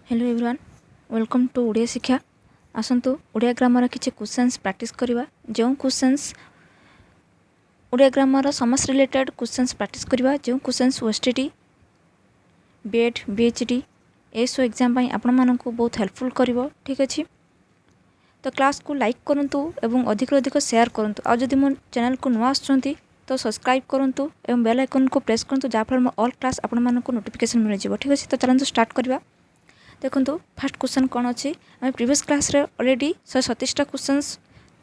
Hello everyone welcome to Odia Shiksha आसतु Odia grammar किसी questions practice करवा जो क्वेश्चंस ओडिया ग्रामर समस्त रिलेटेड क्वेश्चंस प्रैक्टिस करवा जो क्वेश्चंस ओएसटीटी बीएड बीएचडी एसो एग्जाम आपण मानक बहुत हेल्पफुल करिवो ठीक अच्छे। तो क्लास को लाइक करंतु एवं अधिक अधिक शेयर करंतु आ जदि मो चैनल को नुआ आछंती तो सब्सक्राइब करंतु एवं बेल आइकन को प्रेस करंतु जाफल मो ऑल क्लास आपण मानक नोटिफिकेशन मिल जिवो ठीक अच्छे। तो चलंतु स्टार्ट करवा। देखो फास्ट क्वेश्चन कौन अच्छी आम प्रीवियस क्लास रे ऑलरेडी 137टा क्वेश्चंस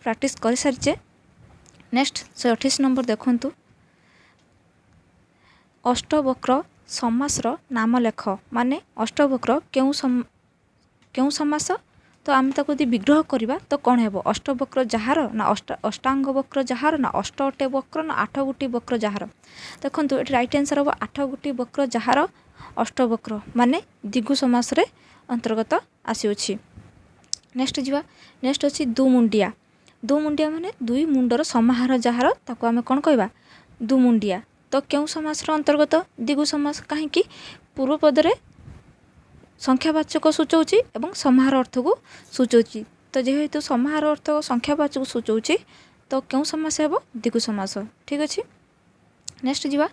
प्रैक्टिस कर सारी। नेक्स्ट 128 नंबर देखु अष्टवक्र समासर नाम लेख माने अष्टवक्र क्यों समास तो आम ताको यदि विग्रह करवा तो कौन है अष्टवक्र जार ना अष्टांग वक्र जार ना अष्टटे वक्र ना 8 गोटी वक्र जार। देखो ये राइट आंसर हम 8 गोटी वक्र जार अष्टवक्र माने दिगु समास रे अंतर्गत आसी। नेक्स्ट जीवा नेक्स्ट अच्छी दुमुंडिया माने दुई मुंडर समाहार जार ताको आमे कौन कहवा दुमुंडिया। तो क्यों समास अंतर्गत दिगु समास कहीं पूर्व पदरे संख्यावाचक सूचौची एवं समाहार अर्थ को सूचौची। तो जेहेतु समाहार अर्थ संख्यावाचक सूचौची तो क्यों समास हेबो दिगु समास ठीक अच्छे। नेक्स्ट जीवा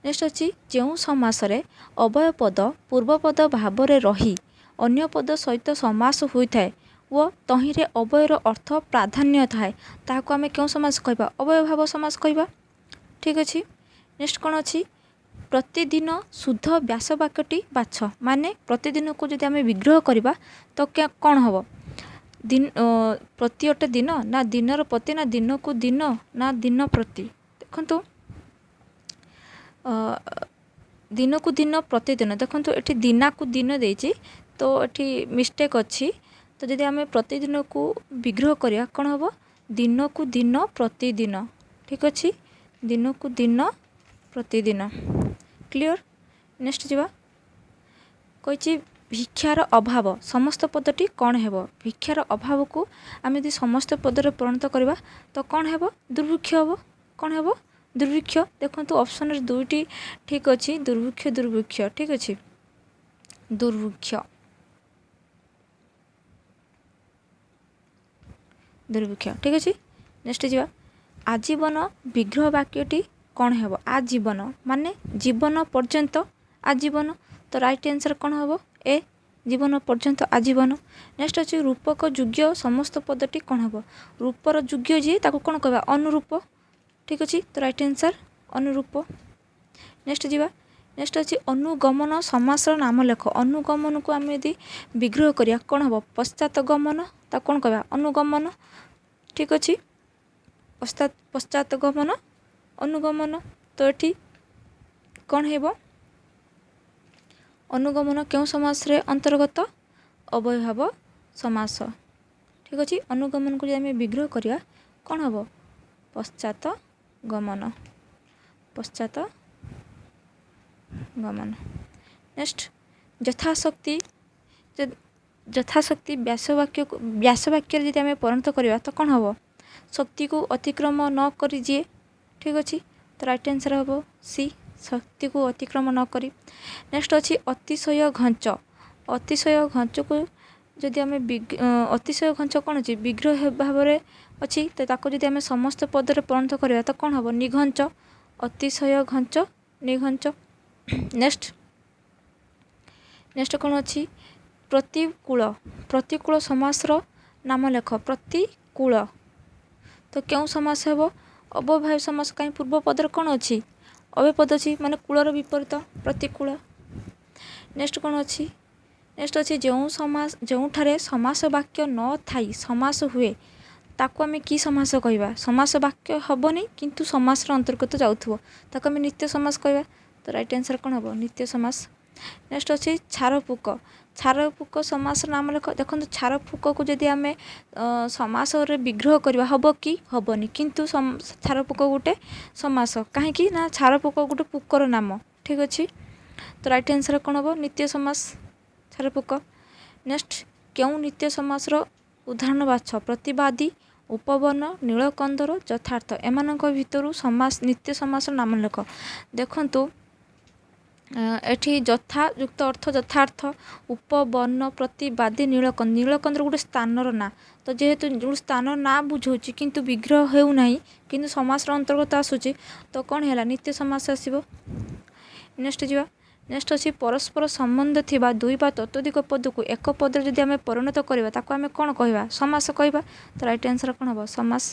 नेक्स्ट अच्छी जो समासरे अवय पद पूर्वपद भाव में रही अन्य पद सहित समास होता है वो तहिरे अवयर अर्थ प्राधान्य थाए ताको आमे क्यों समास कहबा अवय भाव समास कहबा ठीक अच्छे। नेक्स्ट कौन अच्छी प्रतिदिन शुद्ध व्यास वाक्यटी बाछ माने प्रतिदिन को जदि आमे विग्रह करवा तो क्या कौन हम दिन प्रति अटे दिन ना दिनर प्रति ना दिन को दिन ना दिन प्रति। देखो दिन को दिन प्रतिदिन देखो ये दिना को दिन देती तो ये मिस्टेक अच्छी। तो जदि आम प्रतिदिन को विग्रह करिया कौन हम दिन को दिन प्रतिदिन ठीक अच्छे दिन को दिन प्रतिदिन क्लियर। नेक्स्ट जीवा कही भिक्षार अभाव समस्त पदटी कौन है भिक्षार अभाव को आम यदि समस्त पदर परिणत करवा तो कौन है दुर्भिक्ष हम कौन है दुर्भिक्ष। देखो ऑप्शन दुईटी ठीक अच्छे दुर्भिक्ष दुर्भिक्ष ठीक अच्छे दुर्भिक्ष दुर्भिक्ष ठीक अच्छे। नेक्स्ट जीवा आजीवन विग्रह वाक्यटी कौन है आजीवन माने जीवन पर्यंत आजीवन तो राइट आंसर कौन हम ए जीवन पर्यंत आजीवन। नेक्स्ट अच्छे रूपक योग्य समस्त पदटी कौन हम रूपर योग्य जी ताको कौन कहवा अनुरूप ठीक अच्छे तो राइट आंसर अनुरूप। नेक्स्ट जीवा नेक्स्ट अच्छी अनुगमन समासर नाम लेख अनुगमन को आम यदि विग्रह करिया कौन हम पश्चात गमन ता कौन कहवा अनुगमन ठीक अच्छे पश्चात गमन अनुगमन। तो ये कौन है अनुगमन क्यों समास रे अंतर्गत अवयभाव समास ठीक अच्छे। अनुगमन को आम विग्रह करिया कौन हम पश्चात गमन पश्चात गमन। नेक्स्ट यथाशक्ति व्यास वाक्य यदि आम परिणत करवा तो कौन हम शक्ति को अतिक्रम न करी जे ठीक अच्छे तो राइट आंसर हम सी शक्ति को अतिक्रम न करी। नेक्स्ट अच्छी अतिशय घंच को जदि आम अतिशय घंच कौन अच्छी विग्रह भाव में अच्छी तो ताको जदि आम समस्त पदर परिणत करवा तो कौन हम निघंच अतिशय घंच निघंच। नेक्स्ट कौन अच्छी प्रतिकूल समासर नाम लेख प्रतिकूल तो क्यों समास है अवयभाव समास कहीं पूर्व पदर कौन अच्छी अव्यय पद अच्छी माने कूलर विपरीत प्रतिकूल। नेक्स्ट कौन अच्छी नेक्स्ट अच्छी जो ठारे समास वाक्य न थाई समास हुए ताको आमे की समास कहवा समास वाक्य हेनी किंतु समास अंतर्गत जाऊथबो ताको आमे नित्य समास कहवा तो राइट आंसर कौन हम नित्य समास। नेक्स्ट अच्छी छारपुक समास नाम लेख देखो छारपुक को जदि आम समास विग्रह करवा हम कि हेनी किंतु छारपुक गोटे समास कहीं ना छारपुक गोटे पुकर नाम ठीक अच्छे तो राइट आंसर कौन हम नित्य समास छारपुक। नेक्स्ट क्यों नित्य समास उदाहरण बाछ प्रतिवादी उपवन नीलकंदर यथार्थ एमान भितर समास नित्य समास नाम लेख। देखंतु ଏଠି ଯଥା ଯୁକ୍ତ ଅର୍ଥ ଯଥାର୍ଥ ଉପବର୍ଣ୍ଣ ପ୍ରତିବାଦୀ ନୀଳକନ୍ଦ ନୀଳକନ୍ଦର ଗୋଟେ ସ୍ଥାନର ନାଁ ତ ଯେହେତୁ ଗୋଟେ ସ୍ଥାନର ନାଁ ବୁଝାଉଛି କିନ୍ତୁ ବିଗ୍ରହ ହେଉନାହିଁ କିନ୍ତୁ ସମାସର ଅନ୍ତର୍ଗତ ଆସୁଛି ତ କ'ଣ ହେଲା ନିତ୍ୟ ସମାସ ଆସିବ। ନେକ୍ସଟ ଯିବା। ନେକ୍ସଟ ଅଛି ପରସ୍ପର ସମ୍ବନ୍ଧ ଥିବା ଦୁଇ ବା ତତୋଧିକ ପଦକୁ ଏକ ପଦରେ ଯଦି ଆମେ ପରିଣତ କରିବା ତାକୁ ଆମେ କ'ଣ କହିବା ସମାସ କହିବା। ତ ରାଇଟ୍ ଆନ୍ସର କ'ଣ ହେବ ସମାସ।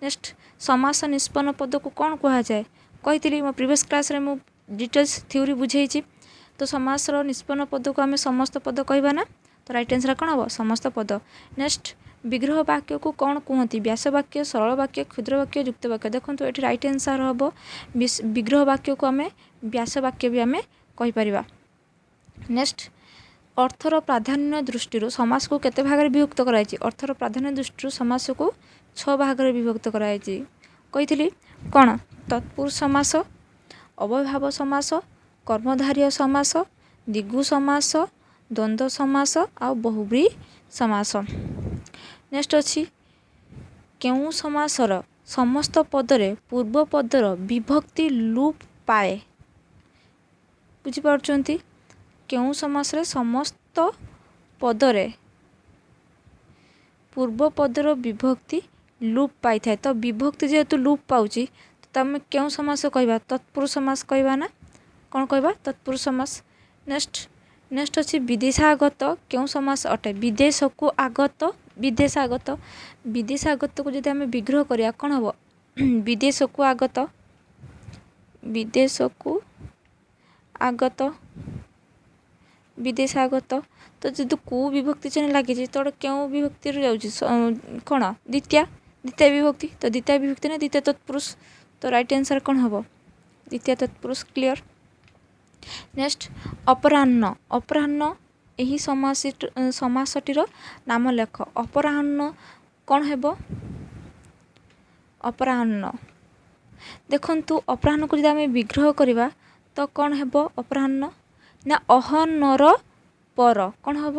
ନେକ୍ସଟ ସମାସ ନିଷ୍ପନ୍ନ ପଦକୁ କ'ଣ କୁହାଯାଏ କହିଥିଲି ମୋ ପ୍ରିଭିୟସ୍ କ୍ଲାସ୍ରେ ମୁଁ डिटेल्स थ्योरी बुझेइछि। तो समासर निष्पन्न पद को आम समस्त पद कहबा ना तो राइट आंसर कौन हम समस्त पद। नेक्स्ट विग्रह वाक्य को कौन कहती व्यास वाक्य सरल वाक्य क्षुद्र वाक्य युक्त वाक्य देखो ये राइट आंसर हम विग्रह वाक्य को आम व्यास वाक्य भी आम कहीपर। नेक्स्ट अर्थर प्राधान्य दृष्टि समास को केते भाग में विभक्त कराई अर्थर प्राधान्य दृष्टि समास को 6 भाग में विभक्त कराई कही कौन तत्पुरुष समास अव्ययभाव समास कर्मधारय समास दिगु समास द्वंद्व समास आ बहुब्री समास। नेक्स्ट अच्छी केउ समासर समस्त पदरे पूर्व पदर विभक्ति लूप पाए बुझीपार्चंती केउ समासरे समस्त पदरे पूर्व पदर विभक्ति लूप पाई थाए तो विभक्ति जेहेतु लूप पाउची तो आम क्यों समास कहवा तत्पुरुष समास कहवा ना कौन कहवा तत्पुरुष समास। नेक्स्ट अच्छी विदेशागत क्यों समास अटे विदेश को आगत विदेशागत विदेशागत को जब आम विग्रह करिया कौन हम विदेश को आगत विदेश को आगत विदेशागत तो जो को विभक्ति चिन्ह लगी तो क्यों विभक्ति जाऊँगी कौन द्वितीय द्वितीय विभक्ति तो द्वितीय विभक्ति ना द्वितीय तत्पुरुष तो राइट आंसर कौन हम द्वितीय तत्पुरुष क्लियर। नेक्स्ट अपराह्न अपराह्न यही समासटीर नाम लेख अपराह्न कौन हेब अपराह्न देखंतु अपराह्न को जब आम विग्रह करवा तो कौन हेब अपराह्न ना अहनर पर कौन हम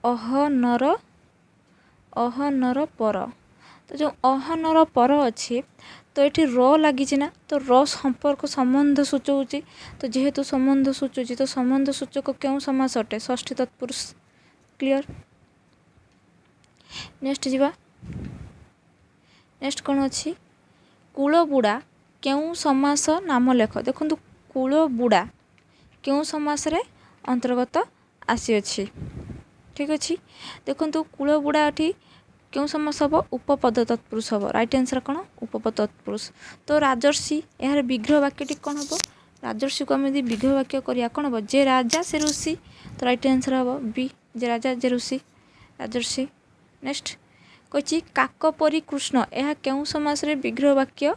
अहनर पर तो जो अहनर पर अच्छे तो ये र लगी ना तो र संपर्क संबंध सूचौची तो जेहेतु संबंध सूचौची तो संबंध सूचक क्यों समास अटे षष्ठी तत्पुरुष क्लियर। नेक्स्ट जीवा नेक्स्ट कौन अच्छी कूलबुड़ा क्यों समास नाम लेख देखो कूलबुड़ा क्यों समास रे अंतर्गत आसी ठीक अच्छे देखो कूलबुड़ा ये क्यों समास हम उपपद तत्पुरुष हम राइट आंसर कौन उपपद तत्पुरुष। तो राजर्षि यार विग्रह वाक्यटी कौन हम राजर्षि को आम विग्रह वाक्य करिया कौन हम जे राजा से ऋषि तो राइट आंसर हम बी जे राजा जे ऋषि राजर्षि। नेक्स्ट कही काकपरी कृष्ण यह क्यों समास रे विग्रह वाक्य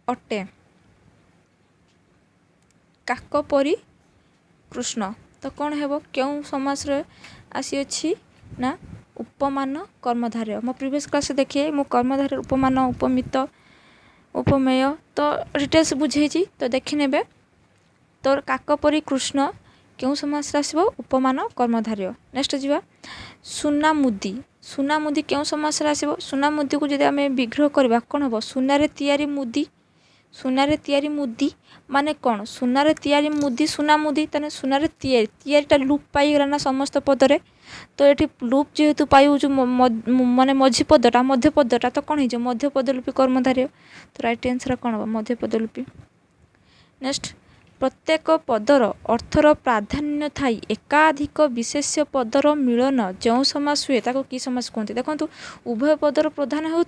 अटे काकपरी कृष्ण तो कौन है क्यों समास रे आसी अच्छी ना उपमान कर्मधारय मो प्रीवियस क्लास देखिए मो कर्मधारय उपमान उपमित उपमेय तो डिटेल्स बुझेगी तो देखने तो काकपरी कृष्ण क्यों समास आसो उपमान कर्मधारय। नेक्स्ट जीवा सुनामुदी क्यों समास आसो सुनामुदी को जब आम विग्रह करवा कौन हम सुनारे तैयारी मुदी माने कौन सुनारे तैयारी मुदी सुनामुदी ताने सुनारे तैयारीटा लूप पाईगला ना समस्त पदरे तो ये लूप जेहेतु पाई जो माने मझी पदटा मध्य पदटा तो कौन हो मध्य पदलूपी कर्मधारय तो राइट आंसर कौन हम मध्य पदलूपी। नेक्स्ट प्रत्येक पदर अर्थर प्राधान्य थाई एकाधिक विशेष्य पदर मिलन जो समास हुए ताको कि समास कहते देखो उभय पदर प्रधान हो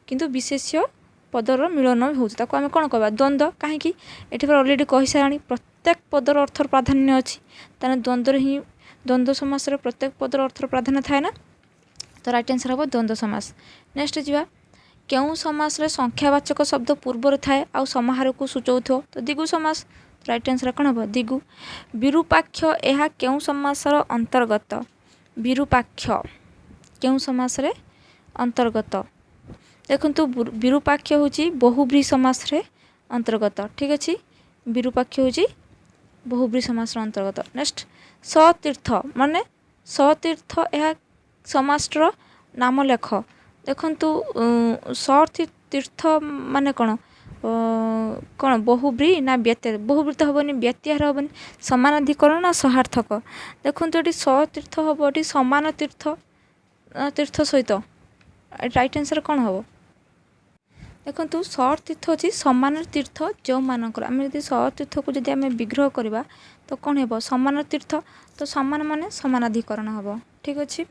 किंतु विशेष्य पदर मिलन होता आम कौन कहवा द्वंद्व कहीं ये अलरेडी कही सारे प्रत्येक पदर अर्थर प्राधान्य अच्छी ताने द्वंद्व ही द्वंद्व समास प्रत्येक पदर अर्थर प्राधान्य थाए ना तो राइट आंसर हम द्वंद्व समास। नेक्स्ट जीवा क्यों समास संख्यावाचक शब्द पूर्वर थाए आ समाहार को सूचौथो तो दिगु समास राइट आंसर कौन हम दिगु। विरूपाक्ष यह क्यों समासर अंतर्गत विरूपाक्ष क्यों समास अंतर्गत देखो विरूपाक्ष हूँ बहुब्री समास अंतर्गत ठीक अच्छे विरूपाक्ष हूँ बहुब्री समास अंतर्गत। नेक्स्ट सतीर्थ माने सतीर्थ यह समासर नाम लेख देखु सतीर्थ माने कौन କ'ଣ ବହୁବ୍ରୀ ନା ବ୍ୟତ୍ୟାହାର, ବହୁବ୍ରୀ ତ ହେବନି, ବ୍ୟତ୍ୟାହାର ହେବନି, ସମାନାଧିକରଣ ନା ସହାର୍ଥକ। ଦେଖନ୍ତୁ ଏଠି ସତୀର୍ଥ ହେବ, ଏଠି ସମାନ ତୀର୍ଥ ସହିତ, ରାଇଟ୍ ଆନ୍ସର୍ କ'ଣ ହେବ? ଦେଖନ୍ତୁ ସତୀର୍ଥ ହେଉଛି ସମାନ ତୀର୍ଥ ଯେଉଁମାନଙ୍କର, ଆମେ ଯଦି ସତୀର୍ଥକୁ ଯଦି ଆମେ ବିଗ୍ରହ କରିବା ତ କ'ଣ ହେବ? ସମାନ ତୀର୍ଥ, ତ ସମାନ ମାନେ ସମାନାଧିକରଣ ହେବ। ଠିକ୍ ଅଛି।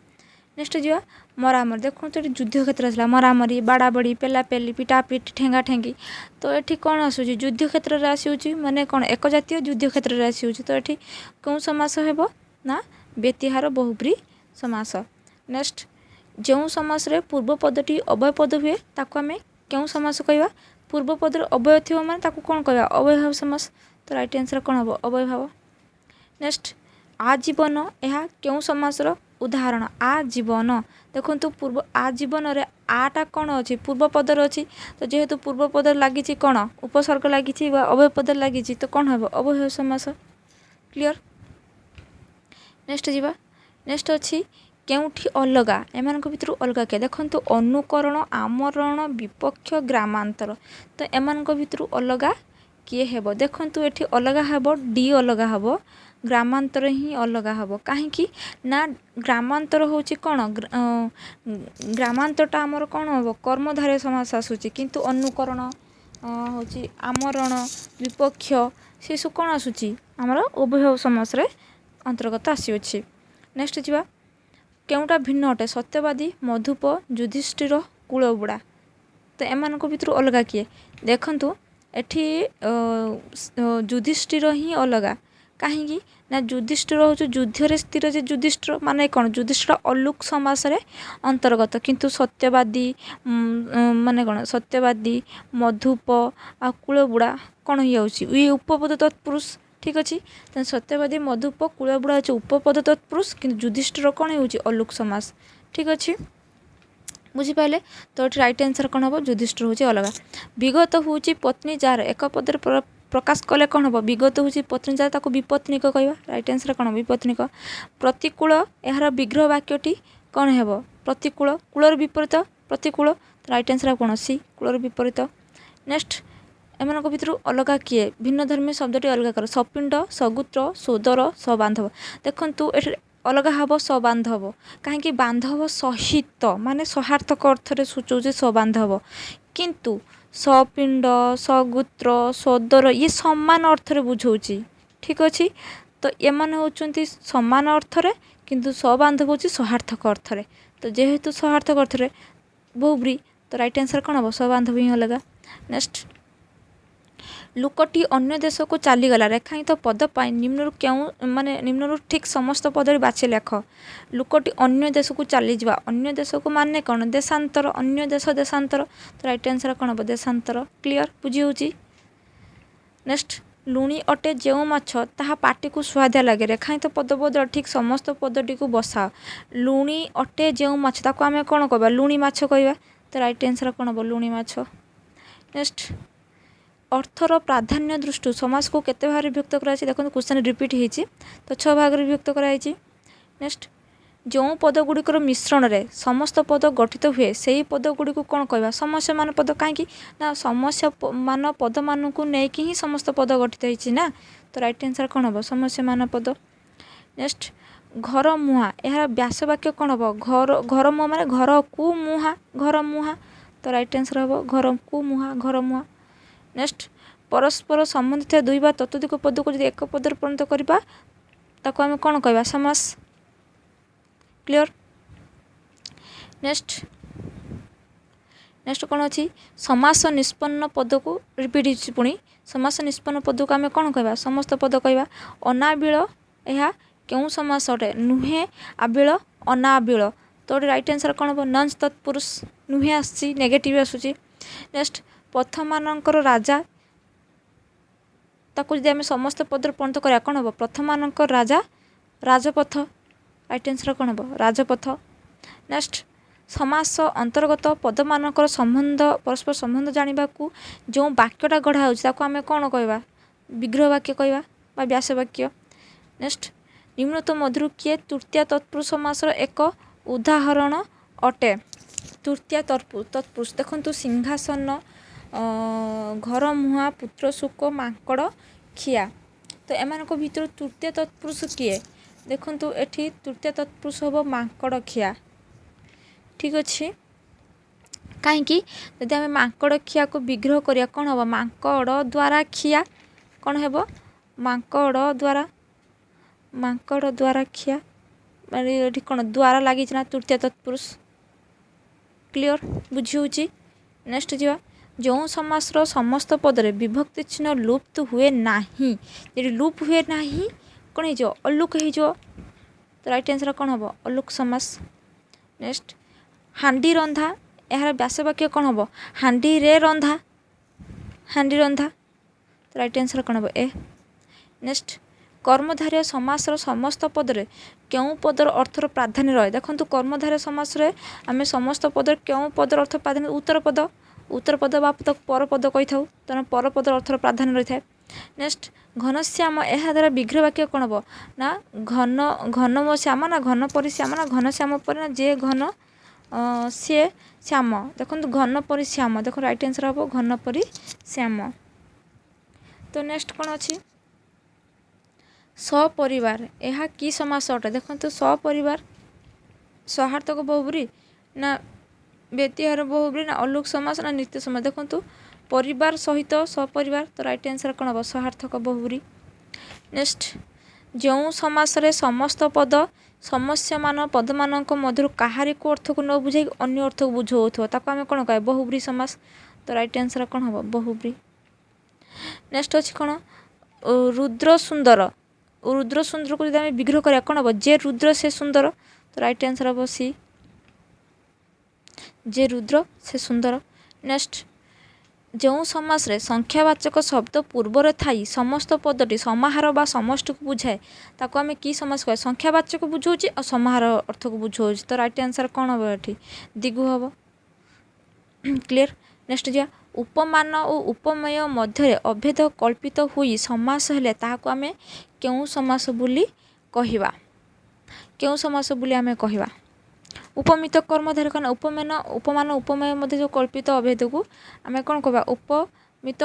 ନେକ୍ସଟ ଯିବା ମରାମରି। ଦେଖନ୍ତୁ ଏଠି ଯୁଦ୍ଧ କ୍ଷେତ୍ର ଆସିଲା, ମରାମରି, ବାଡ଼ାବାଡ଼ି, ପେଲାପେଲି, ପିଟାପିଟି, ଠେଙ୍ଗାଠେଙ୍ଗି। ତ ଏଠି କ'ଣ ଆସୁଛି? ଯୁଦ୍ଧ କ୍ଷେତ୍ରରେ ଆସିଉଛି, ମାନେ କ'ଣ ଏକ ଜାତୀୟ ଯୁଦ୍ଧ କ୍ଷେତ୍ରରେ ଆସିଉଛି। ତ ଏଠି କେଉଁ ସମାସ ହେବ? ନା ବ୍ୟତିହାର ବହୁବ୍ରୀ ସମାସ। ନେକ୍ସଟ ଯେଉଁ ସମାସରେ ପୂର୍ବ ପଦଟି ଅବୟ ପଦ ହୁଏ ତାକୁ ଆମେ କେଉଁ ସମାସ କହିବା? ପୂର୍ବ ପଦରେ ଅବୟ ଥିବ ମାନେ ତାକୁ କ'ଣ କହିବା? ଅବୟଭାବ ସମାସ। ତ ରାଇଟ୍ ଆନ୍ସର୍ କ'ଣ ହେବ? ଅବୟଭାବ। ନେକ୍ସଟ ଆଜୀବନ, ଏହା କେଉଁ ସମାସର ଉଦାହରଣ? ଆଜୀବନ। ଦେଖନ୍ତୁ ପୂର୍ବ ଆଜୀବନରେ ଆଟା କ'ଣ ଅଛି? ପୂର୍ବ ପଦରେ ଅଛି। ତ ଯେହେତୁ ପୂର୍ବ ପଦରେ ଲାଗିଛି କ'ଣ? ଉପସର୍ଗ ଲାଗିଛି ବା ଅବୟ ପଦରେ ଲାଗିଛି, ତ କ'ଣ ହେବ? ଅବୟବ ସମାସ। କ୍ଲିଅର। ନେକ୍ସଟ ଯିବା। ନେକ୍ସଟ ଅଛି କେଉଁଠି ଅଲଗା, ଏମାନଙ୍କ ଭିତରୁ ଅଲଗା କିଏ? ଦେଖନ୍ତୁ ଅନୁକରଣ, ଆମରଣ, ବିପକ୍ଷ, ଗ୍ରାମାନ୍ତର। ତ ଏମାନଙ୍କ ଭିତରୁ ଅଲଗା କିଏ ହେବ? ଦେଖନ୍ତୁ ଏଠି ଅଲଗା ହେବ, ଡି ଅଲଗା ହେବ, ଗ୍ରାମାନ୍ତର ହିଁ ଅଲଗା ହେବ। କାହିଁକି ନା ଗ୍ରାମାନ୍ତର ହେଉଛି କ'ଣ? ଗ୍ରାମାନ୍ତରଟା ଆମର କ'ଣ ହେବ? କର୍ମଧାରୟ ସମାସ ଆସୁଛି, କିନ୍ତୁ ଅନୁକରଣ ହେଉଛି ଆମରଣ, ବିପକ୍ଷ, ସେସବୁ କ'ଣ ଆସୁଛି? ଆମର ଉଭୟ ସମାସରେ ଅନ୍ତର୍ଗତ ଆସିଅଛି। ନେକ୍ସଟ ଯିବା। କେଉଁଟା ଭିନ୍ନ ଅଟେ? ସତ୍ୟବାଦୀ, ମଧୁପ, ଯୁଧିଷ୍ଠିର, କୂଳବୁଡ଼ା। ତ ଏମାନଙ୍କ ଭିତରୁ ଅଲଗା କିଏ? ଦେଖନ୍ତୁ ଏଠି ଯୁଧିଷ୍ଠିର ହିଁ ଅଲଗା। କାହିଁକି ନା ଯୁଧିଷ୍ଠିର ହେଉଛି ଯୁଦ୍ଧରେ ସ୍ଥିର, ଯେ ଯୁଧିଷ୍ଠିର ମାନେ କ'ଣ? ଯୁଧିଷ୍ଠିର ଅଲୁକ୍ ସମାସରେ ଅନ୍ତର୍ଗତ, କିନ୍ତୁ ସତ୍ୟବାଦୀ ମାନେ କ'ଣ? ସତ୍ୟବାଦୀ, ମଧୁପ ଆଉ କୂଳବୁଡ଼ା କ'ଣ ହେଇଯାଉଛି? ଇଏ ଉପପଦ ତତ୍ପୁରୁଷ। ଠିକ୍ ଅଛି। ତେଣୁ ସତ୍ୟବାଦୀ, ମଧୁପ, କୂଳବୁଡ଼ା ହେଉଛି ଉପପଦ ତତ୍ପୁରୁଷ, କିନ୍ତୁ ଯୁଧିଷ୍ଠିର କ'ଣ ହେଉଛି? ଅଲୁକ୍ ସମାସ। ଠିକ୍ ଅଛି, ବୁଝିପାରିଲେ? ତ ଏଠି ରାଇଟ୍ ଆନ୍ସର୍ କ'ଣ ହେବ? ଯୁଧିଷ୍ଠିର ହେଉଛି ଅଲଗା। ବିଗତ ହେଉଛି ପତ୍ନୀ ଯାହାର, ଏକ ପଦରେ ପ୍ରକାଶ କଲେ କ'ଣ ହେବ? ବିଗତ ହେଉଛି ପତ୍ନୀ ଯାହାର, ତାକୁ ବିପତ୍ନିକ କହିବା। ରାଇଟ୍ ଆନ୍ସର୍ କ'ଣ? ବିପତ୍ନିକ। ପ୍ରତିକୂଳ, ଏହାର ବିଗ୍ରହ ବାକ୍ୟଟି କ'ଣ ହେବ? ପ୍ରତିକୂଳ। କୂଳର ବିପରୀତ ପ୍ରତିକୂଳ। ରାଇଟ୍ ଆନ୍ସର୍ କ'ଣ? ସି, କୂଳର ବିପରୀତ। ନେକ୍ସଟ ଏମାନଙ୍କ ଭିତରୁ ଅଲଗା କିଏ? ଭିନ୍ନ ଧର୍ମୀ ଶବ୍ଦଟି ଅଲଗା କର। ସପିଣ୍ଡ, ସଗୁତ୍ର, ସୋଦର, ସବାନ୍ଧବ। ଦେଖନ୍ତୁ ଏଠାରେ ଅଲଗା ହେବ ସବାନ୍ଧବ। କାହିଁକି? ବାନ୍ଧବ ସହିତ ମାନେ ସହାର୍ଥକ ଅର୍ଥରେ ସୂଚଉଛି ସବାନ୍ଧବ, କିନ୍ତୁ ସପିଣ୍ଡ, ସଗୁତ୍ର, ସୋଦର ଇଏ ସମାନ ଅର୍ଥରେ ବୁଝଉଛି। ଠିକ୍ ଅଛି। ତ ଏମାନେ ହେଉଛନ୍ତି ସମାନ ଅର୍ଥରେ, କିନ୍ତୁ ସବାନ୍ଧବ ହେଉଛି ସହାର୍ଥକ ଅର୍ଥରେ। ତ ଯେହେତୁ ସହାର୍ଥକ ଅର୍ଥରେ ବହୁବ୍ରୀ, ତ ରାଇଟ୍ ଆନ୍ସର୍ କ'ଣ ହେବ? ସବାନ୍ଧବ ହିଁ ଅଲଗା। ନେକ୍ସଟ ଲୋକଟି ଅନ୍ୟ ଦେଶକୁ ଚାଲିଗଲା, ରେଖାଙ୍କିତ ପଦ ପାଇଁ ନିମ୍ନରୁ କେଉଁ ମାନେ ନିମ୍ନରୁ ଠିକ୍ ସମସ୍ତ ପଦରେ ବାଛି ଲେଖ। ଲୋକଟି ଅନ୍ୟ ଦେଶକୁ ଚାଲିଯିବା, ଅନ୍ୟ ଦେଶକୁ ମାନେ କ'ଣ? ଦେଶାନ୍ତର, ଅନ୍ୟ ଦେଶ ଦେଶାନ୍ତର। ତ ରାଇଟ୍ ଆନ୍ସର୍ କ'ଣ ହେବ? ଦେଶାନ୍ତର। କ୍ଲିଅର, ବୁଝି ହେଉଛି? ନେକ୍ସଟ ଲୁଣି ଅଟେ ଯେଉଁ ମାଛ ତାହା ପାଟିକୁ ସୁଆଦିଆ ଲାଗେ, ରେଖାଙ୍କିତ ପଦ ବଦଳ ଠିକ୍ ସମସ୍ତ ପଦଟିକୁ ବସାଅ। ଲୁଣି ଅଟେ ଯେଉଁ ମାଛ, ତାକୁ ଆମେ କ'ଣ କହିବା? ଲୁଣି ମାଛ କହିବା। ତ ରାଇଟ୍ ଆନ୍ସର୍ କ'ଣ ହେବ? ଲୁଣି ମାଛ। ନେକ୍ସଟ ଅର୍ଥର ପ୍ରାଧାନ୍ୟ ଦୃଷ୍ଟିରୁ ସମାସକୁ କେତେ ଭାଗରେ ବିଭକ୍ତ କରାଯାଇଛି? ଦେଖନ୍ତୁ କ୍ୱେଶ୍ଚନ୍ ରିପିଟ୍ ହେଇଛି, ତ 6 ଭାଗରେ ବିଭକ୍ତ କରାଯାଇଛି। ନେକ୍ସଟ ଯେଉଁ ପଦଗୁଡ଼ିକର ମିଶ୍ରଣରେ ସମସ୍ତ ପଦ ଗଠିତ ହୁଏ ସେହି ପଦଗୁଡ଼ିକୁ କ'ଣ କହିବା? ସମସ୍ୟମାନ ପଦ। କାହିଁକି ନା ସମସ୍ୟମାନ ପଦମାନଙ୍କୁ ନେଇକି ହିଁ ସମସ୍ତ ପଦ ଗଠିତ ହେଇଛି ନା। ତ ରାଇଟ୍ ଆନ୍ସର୍ କ'ଣ ହେବ? ସମସ୍ୟମାନ ପଦ। ନେକ୍ସଟ ଘର ମୁହାଁ, ଏହାର ବ୍ୟାସ ବାକ୍ୟ କ'ଣ ହେବ? ଘର ମୁହାଁ ମାନେ ଘରକୁ ମୁହାଁ, ଘର ମୁହାଁ। ତ ରାଇଟ୍ ଆନ୍ସର୍ ହେବ ଘରକୁ ମୁହାଁ, ଘର ମୁହାଁ। ନେକ୍ସଟ ପରସ୍ପର ସମ୍ବନ୍ଧିତ ଦୁଇ ବା ତତୋଧିକ ପଦକୁ ଯଦି ଏକ ପଦରେ ପରିଣତ କରିବା ତାକୁ ଆମେ କ'ଣ କହିବା? ସମାସ। କ୍ଲିଅର। ନେକ୍ସଟ କ'ଣ ଅଛି? ସମାସ ନିଷ୍ପନ୍ନ ପଦକୁ ରିପିଟ୍ ହେଇଛି, ପୁଣି ସମାସ ନିଷ୍ପନ୍ନ ପଦକୁ ଆମେ କ'ଣ କହିବା? ସମସ୍ତ ପଦ କହିବା। ଅନାବିଳ, ଏହା କେଉଁ ସମାସ ଅଟେ? ନୁହେଁ, ଆବିଳ, ଅନାବିଳ। ତ ଗୋଟେ ରାଇଟ୍ ଆନ୍ସର୍ କ'ଣ ହେବ? ନଞ୍ଚ ତତ୍ପୁରୁଷ। ନୁହେଁ ଆସିଛି, ନେଗେଟିଭ୍ ଆସୁଛି। ନେକ୍ସଟ ପଥମାନଙ୍କର ରାଜା, ତାକୁ ଯଦି ଆମେ ସମସ୍ତ ପଦରେ ପରିଣତ କରିବା କ'ଣ ହେବ? ପ୍ରଥମାନଙ୍କର ରାଜା, ରାଜପଥ। ରାଇଟ୍ ଆନ୍ସର୍ କ'ଣ ହେବ? ରାଜପଥ। ନେକ୍ସଟ ସମାସ ଅନ୍ତର୍ଗତ ପଦମାନଙ୍କର ସମ୍ବନ୍ଧ, ପରସ୍ପର ସମ୍ବନ୍ଧ ଜାଣିବାକୁ ଯେଉଁ ବାକ୍ୟଟା ଗଢ଼ା ହେଉଛି ତାକୁ ଆମେ କ'ଣ କହିବା? ବିଗ୍ରହ ବାକ୍ୟ କହିବା ବା ବ୍ୟାସ ବାକ୍ୟ। ନେକ୍ସଟ ନିମ୍ନତମ ମଧ୍ୟରୁ କିଏ ତୃତୀୟା ତତ୍ପୁରୁଷ ସମାସର ଏକ ଉଦାହରଣ ଅଟେ? ତୃତୀୟା ତତ୍ପୁରୁଷ। ଦେଖନ୍ତୁ ସିଂହାସନ, घर मुहां पुत्र सुख माଙ୍କड़ खिया। तो एमानक भितर तृतीय तत्पुरुष किए देखंतु एठी तृतीय तत्पुरुष हम माଙ୍କड़ खिया। ठीक अच्छे कहीं जदि आम माଙ୍କड़ खिया को विग्रह करिया कौन हम माଙ୍କड़ द्वारा खिया कौन हेब माଙ୍କड़ द्वारा खिया माने कौन द्वारा लगी तृतीय तत्पुरुष क्लियर बुझी। नेक्स्ट जा जो समासर समस्त पदरे विभक्ति चिन्ह लुप्त हुए नाही यदि लुप हुए नाही कौन हो अलुक हो तो राइट आंसर कौन हम अलुक समास। नेक्स्ट हांडी रंधा यार व्यासवाक्य कौन हम हांडी रे रंधा तो राइट आंसर कौन हम ए। नेक्स्ट कर्मधारय समासर समस्त पदरे क्यों पदर अर्थर प्राधान्य रहे देखो कर्मधारय समास आम समस्त पदर क्यों पदर अर्थ प्राधान्य उत्तर पद बा पर पद कही था तेना पर पदर अर्थर प्राधान्य रही है। नेक्स्ट घनश्याम यह द्वारा विग्रह वाक्य कौन हम ना घन श्याम ना घन परि श्याम ना घन श्याम पर ना जे घन सी श्याम देखो घन परि श्याम देखो राइट आंसर हम घन परि श्याम। तो नेक्स्ट कौन अच्छी सपरिवार यह कि समास अटे देखो सपरिवार सहार्थक बहुब्री ना व्यतिहार बहुब्री ना अलुक समास ना नित्य समास देखो परिवार सहित सपरिवार तो राइट आंसर कौन हम सहार्थक बहुब्री। नेक्स्ट जो समास रे समस्त पद समस्यमान पद मान मध्य कहारी को अर्थ को न बुझे अन्य अर्थ को बुझाऊथो ताको आम कौन कहे बहुब्री समास तो राइट आंसर कौन हम बहुब्री। नेक्स्ट अच्छी कौन रुद्र सुंदर को जब आम विग्रह करा कौन हम जे रुद्र से सुंदर तो राइट आंसर हम सी जे रुद्र से सुंदर। नेक्स्ट जो समास रे संख्यावाचक शब्द पूर्वर थाई समस्त पदटी समाहार बा समष्टि को बुझाए ताको आम कि समास कहे संख्यावाचक बुझाऊँ और समाहार अर्थ को बुझाऊँ तो राइट आंसर कौन हम ये दिगु हम क्लियर। नेक्स्ट जा उपमान और उपमेय मध्य अभेद कल्पित हुई समास हेले ताहाको आम क्यों समास बोली कहिबा क्यों समास बोली आम कहिबा उपमित कर्मधारय कौन उपमान उपमेय मध्य जो कल्पित अभेद को आम कौन कहवा उपमित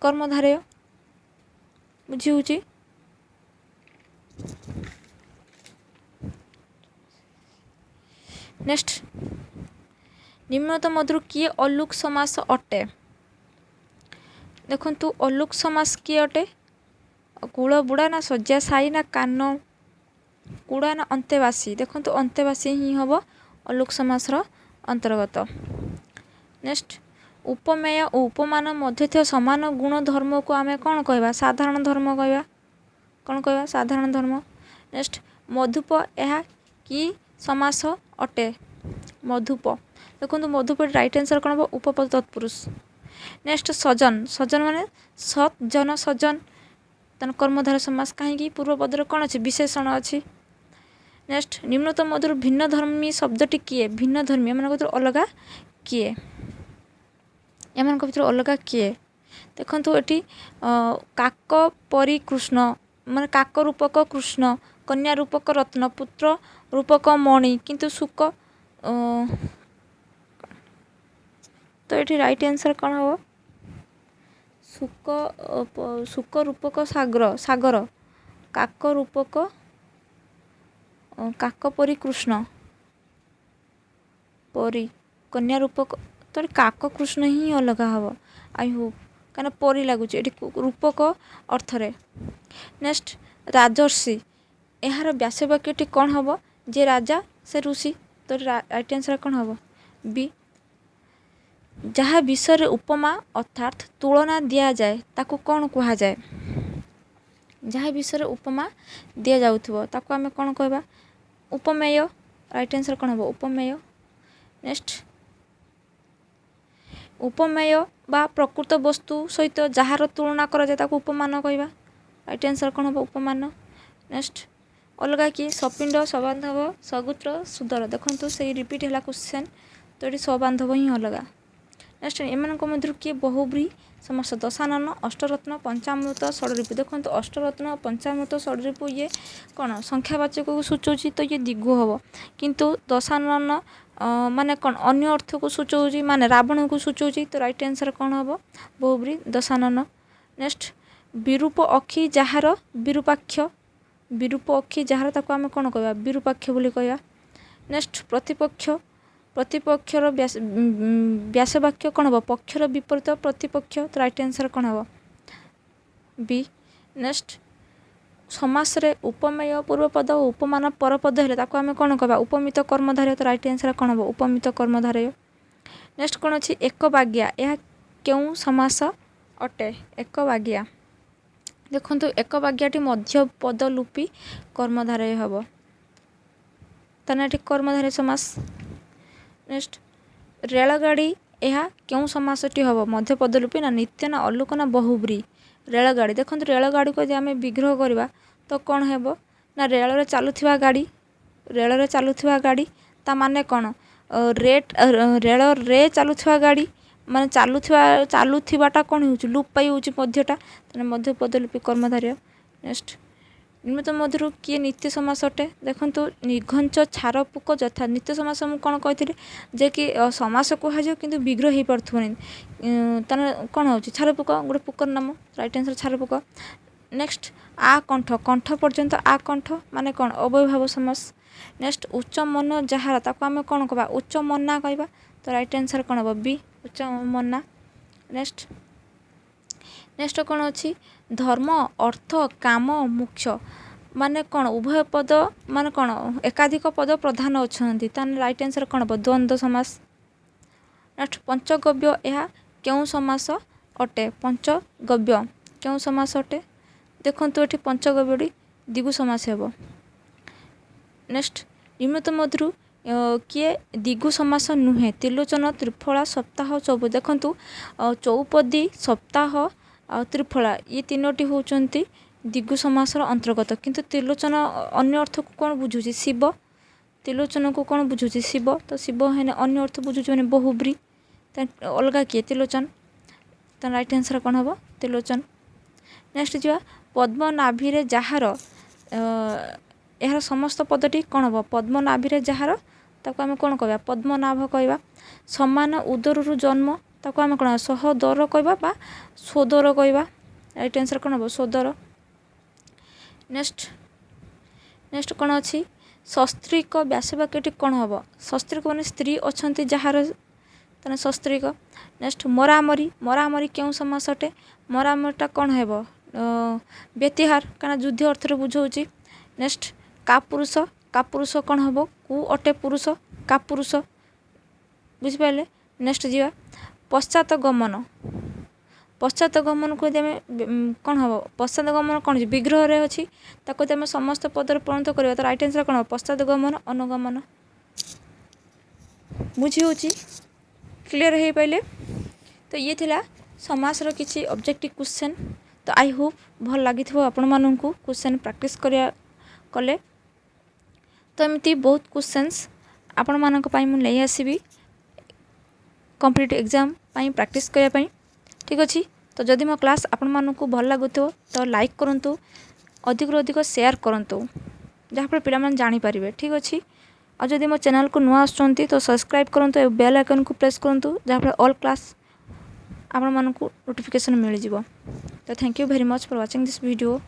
कर्मधारय बुझी। नेक्स्ट निम्नतम मध्य किए अलुक समास अटे देखु अलुक समास किए अटे कूल बुढ़ा ना शज्या साई ना कान कूड़ा ना अंतेवासी देखो अंतेवासी ही हम अलुक समासर अंतर्गत। नेक्स्ट उपमेय और उपमान मध्य थे समान गुण धर्म को आम कौन कहवा साधारण धर्म कहवा कौन कहवा साधारण धर्म। नेक्स्ट मधुप यह कि समास अटे मधुप देखो मधुप राइट आंसर कौन हम उपपद तत्पुरुष। नेक्स्ट सजन माने सत जन सजन तेना कर्मधारय समास कहीं पूर्व पदर कौन अच्छी विशेषण अच्छी। नेक्स्ट निम्नतम मध्य भिन्न धर्मी शब्दटी किए भिन्न धर्मी एम अलग किए एम भर अलग किए देखो ये काक परी कृष्ण माने काक रूपक कृष्ण कन्या रूपक रत्न पुत्र रूपक मणि किंतु सुक तो ये राइट आंसर कौन हम सुक रूपक सागर काक रूपक काक परी कृष्ण परी कन्या रूपक तो काक कृष्ण ही अलग हम आई होप कहीं परी लगुच ये रूपक अर्थरे। नेक्स्ट राजर्षि यार व्यासवाक्यटी कौन हम जे राजा से ऋषि तो राइट आंसर कौन हम बी जहाँ विषय उपमा अर्थात तुलना दि जाए ताकू कौन कह जाए जहाँ विषय उपमा दि जाउथबो ताकू आम कौन कहवा उपमेय राइट आंसर कौन हम उपमेय। नेक्स्ट उपमेय बा प्रकृत वस्तु सहित जार तुलना करा जाए ताकू उपमान कहवा राइट आंसर कौन हम उपमान। नेक्स्ट अलग किए सपिंड सबांधव सगोत्र सुदर देखो से रिपीट है क्वेश्चन तो ये सबांधव ही अलग। नेक्स्ट एम मध्य किए बहुब्री समस्त दशानन अष्टरत्न पंचामृत षडरिपु देखो अष्टरत्न पंचामृत षडरिपु ये कौन संख्यावाचक को सूचौची तो ये दिगु हम किंतु दशानन माने कौन अन्य अर्थ को सूचौची माने रावण को सूचौची तो राइट आंसर कौन हम बहुब्री दशानन। नेक्स्ट विरूप अक्षी जार विरूपाक्ष विरूप अक्षी जार ताको आम कौन कह विरूपाक्ष बोली कहवा। नेक्स्ट प्रतिपक्ष प्रतिपक्षर व्यासवाक्य कौन हम पक्षर विपरीत प्रतिपक्ष तो राइट आंसर कौन हम बी। नेक्स्ट समास रे उपमेय पूर्वपद और उपमान परपद हेले ताको आम कौन कहवा उपमित कर्मधारय तो राइट आंसर कौन हम उपमित कर्मधारय। नेक्स्ट कौन अच्छी एक बाग्या यह क्यों समास अटे एक बाग्या देखो एक बाग्याटी मध्य पद लुपी कर्मधारय हम ताना कर्मधारय समास। नेक्स्ट रेलगाड़ी यह क्यों समासटी हम मध्य पद लुपी ना नित्य ना अल्लुक ना बहुब्री रेलगाड़ी देखो रेलगाड़ी को यदि आम विग्रह करवा तो कौन है ना रेल चलुवा गाड़ी रेल चलुवा गाड़ी ता माने कौन रेट रेल रे चलुवा गाड़ी माने चलुवाटा कौन हो लुप पाई हो मध्यटा मध्य पदलुपी कर्मधारय। नेक्स्ट निमित्त मध्य किए नित्य समास अटे देखो निघंच छार पुक यथा नित्य समास मुझे कौन कही जे कि समास कहुए कि विग्रह हो पार्थनी कौन हो छार पुक गोटे पुकर नाम राइट आंसर छार पुक। नेक्स्ट आ कंठ कंठ पर्यंत आ कंठ माने कौन अवयभाव समास। नेक्स्ट उच्च मन जार ताको आम कौन कहवा उच्च मन्ना कहवा तो राइट आंसर कौन हम बी उच्च मन्ना। नेक्स्ट नेक्स्ट कौन अच्छी धर्म अर्थ काम मुख्य माने कौन उभय पद माने कौन एकाधिक पद प्रधान अच्छा राइट आंसर कौन हम द्वंद्व समास। नेक्स्ट पंचगव्य यह क्यों समास अटे पंचगव्य क्यों समास अटे देखो ये पंचगव्यटी दिगु समास हेब। नेक्स्ट निम्नत मध्य किए दिगु समास नुहे त्रिलोचन त्रिफला सप्ताह चौपदी देखु चौपदी सप्ताह आ त्रिफला ये तीनोटी होती दिगु समासर अंतर्गत किंतु त्रिलोचन अन्य अर्थ को कौन बुझुची शिव त्रिलोचन को कौन बुझुची शिव तो शिव है अन्य अर्थ बुझुची मैंने बहुब्री अलग किए त्रिलोचन तो राइट आंसर कौन हम त्रिलोचन। नेक्स्ट जा पद्मनाभि जार यार समस्त पदटी कौन हम पद्मनाभि जार ताको आम कौन कहवा पद्मनाभ कहवा। समान उदर जन्म ताको आम कौन सहदर कहवा बा सोदर कहवा राइट आंसर कौन हम सोदर। नेक्स्ट नेक्स्ट कौन अच्छी सस्त्रीक व्यासवाक्यटी कौन हम सस्त्रीक मैंने स्त्री अच्छा जार तेना सस्त्रीक। नेक्स्ट मरामरी मरामरी क्यों समास अटे मरामरीटा कौन है व्यतिहार कहीं युद्ध अर्थ बुझाऊँगी। नेक्स्ट कापुरुष कौन हम कु अटे पुरुष कापुरुष बुझिपारे। नेक्स्ट जीवा पश्चात गमन पश्चात गमन को यदि आम कौन हम पश्चात गमन कौन विग्रह रे अच्छी ताको यदि आम समस्त पदर परिणत करवा तो राइट आंसर कौन हम पश्चात गमन अनुगमन बुझी हो क्लियर हो पाइले। तो ये थिला समासर किसी ऑब्जेक्टिव क्वेश्चन तो आई होप भल लगी आपण मानू क्वेश्चन प्रैक्टिस करिया कले तो एमती बहुत क्वेश्चंस आपण मानक पई मु ले आसीबी कंप्लीट एग्जाम पई प्रैक्टिस करिया पई ठीक अच्छे। तो जदि मो क्लास आपण मानक भल लगुथो तो लाइक करंतु अधिक अधिक शेयर करंतु जहाँफल पिला जानी पारिबे ठीक अच्छे। और जदि मो चैनल को नुआ आसुचंती तो सब्सक्राइब करंतु और बेल आइकन को प्रेस करंतु जहाँफल ऑल क्लास आपण मानक नोटिफिकेशन मिल जिवो। तो thank you very much for watching this video.